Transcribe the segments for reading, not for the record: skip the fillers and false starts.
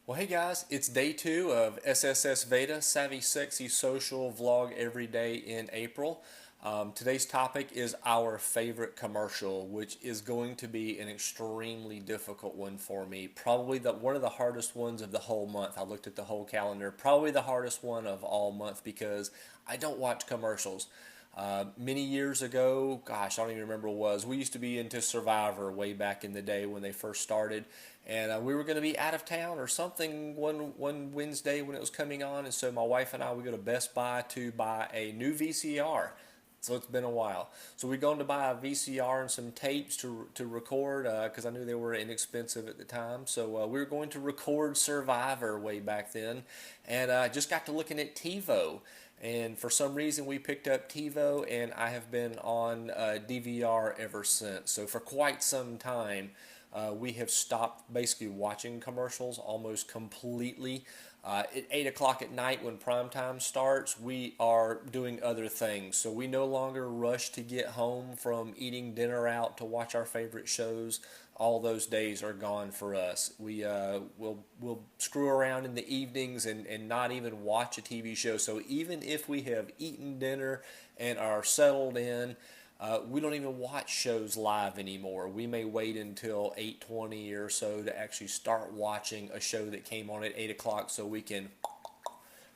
Well, hey guys, it's day 2 of SSSVEDA, Savvy Sexy Social vlog every day in April. Today's topic is our favorite commercial, which is going to be an extremely difficult one for me. Probably one of the hardest ones of the whole month. I looked at the whole calendar. Probably the hardest one of all month because I don't watch commercials. Many years ago, gosh, I don't even remember what it was. We used to be into Survivor way back in the day when they first started, and we were going to be out of town or something one Wednesday when it was coming on, and so my wife and I we go to Best Buy to buy a new VCR. So it's been a while. So we're going to buy a VCR and some tapes to record because I knew they were inexpensive at the time. So we were going to record Survivor way back then, and just got to looking at TiVo. And for some reason, we picked up TiVo, and I have been on DVR ever since. So for quite some time, we have stopped basically watching commercials almost completely. At 8 o'clock at night when prime time starts, we are doing other things. So we no longer rush to get home from eating dinner out to watch our favorite shows. All those days are gone for us. We'll screw around in the evenings and not even watch a TV show. So even if we have eaten dinner and are settled in, we don't even watch shows live anymore. We may wait until 8:20 or so to actually start watching a show that came on at 8 o'clock so we can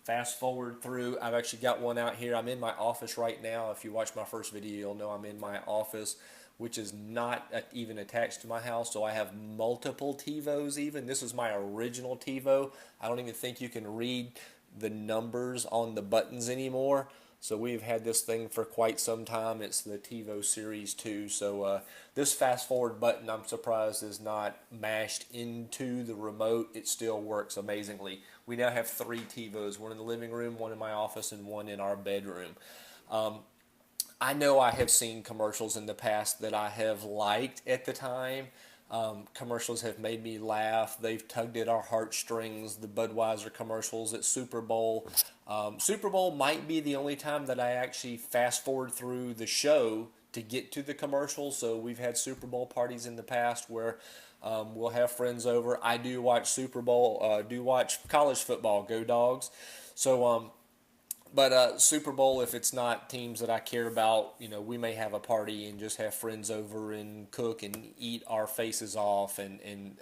fast forward through. I've actually got one out here. I'm in my office right now. If you watch my first video, you'll know I'm in my office, which is not even attached to my house. So I have multiple TiVos even. This is my original TiVo. I don't even think you can read the numbers on the buttons anymore. So we've had this thing for quite some time. It's the TiVo Series 2. So this fast forward button, I'm surprised, is not mashed into the remote. It still works amazingly. We now have 3 TiVos. One in the living room, one in my office, and one in our bedroom. I know I have seen commercials in the past that I have liked at the time. Commercials have made me laugh. They've tugged at our heartstrings. The Budweiser commercials at Super Bowl. Super Bowl might be the only time that I actually fast forward through the show to get to the commercials. So we've had Super Bowl parties in the past where we'll have friends over. I do watch Super Bowl, do watch college football. Go Dogs. So but Super Bowl, if it's not teams that I care about, we may have a party and just have friends over and cook and eat our faces off, and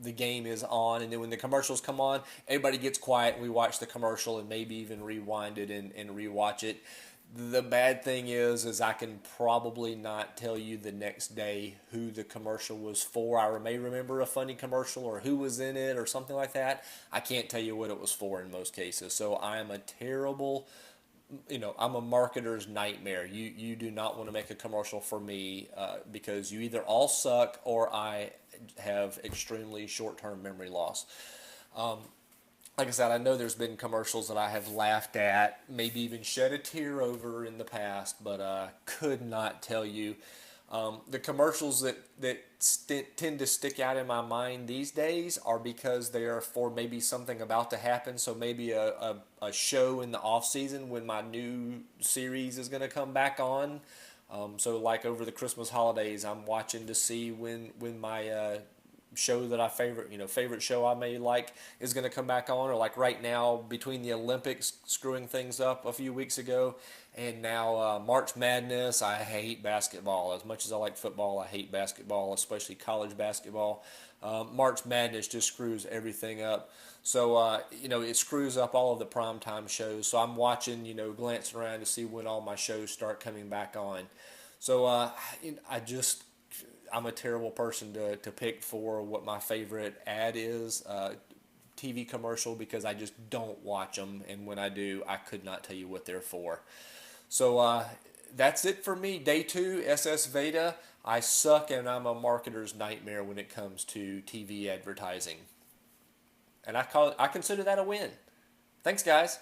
the game is on, and then when the commercials come on, everybody gets quiet and we watch the commercial and maybe even rewind it and rewatch it. The bad thing is I can probably not tell you the next day who the commercial was for. I may remember a funny commercial or who was in it or something like that. I can't tell you what it was for in most cases. So I am a terrible, I'm a marketer's nightmare. You do not want to make a commercial for me because you either all suck or I have extremely short-term memory loss. Like I said, I know there's been commercials that I have laughed at, maybe even shed a tear over in the past, but could not tell you. The commercials that tend to stick out in my mind these days are because they are for maybe something about to happen. So maybe a show in the off season when my new series is going to come back on. So like over the Christmas holidays, I'm watching to see when my show that I favorite show I may like is going to come back on, or like right now between the Olympics screwing things up a few weeks ago and now March Madness. I hate basketball. As much as I like football, I hate basketball, especially college basketball. March Madness just screws everything up. So it screws up all of the primetime shows. So I'm watching, glancing around to see when all my shows start coming back on. So I'm a terrible person to pick for what my favorite ad is, TV commercial, because I just don't watch them, and when I do, I could not tell you what they're for. So that's it for me. Day 2, SSVEDA. I suck, and I'm a marketer's nightmare when it comes to TV advertising. And I consider that a win. Thanks, guys.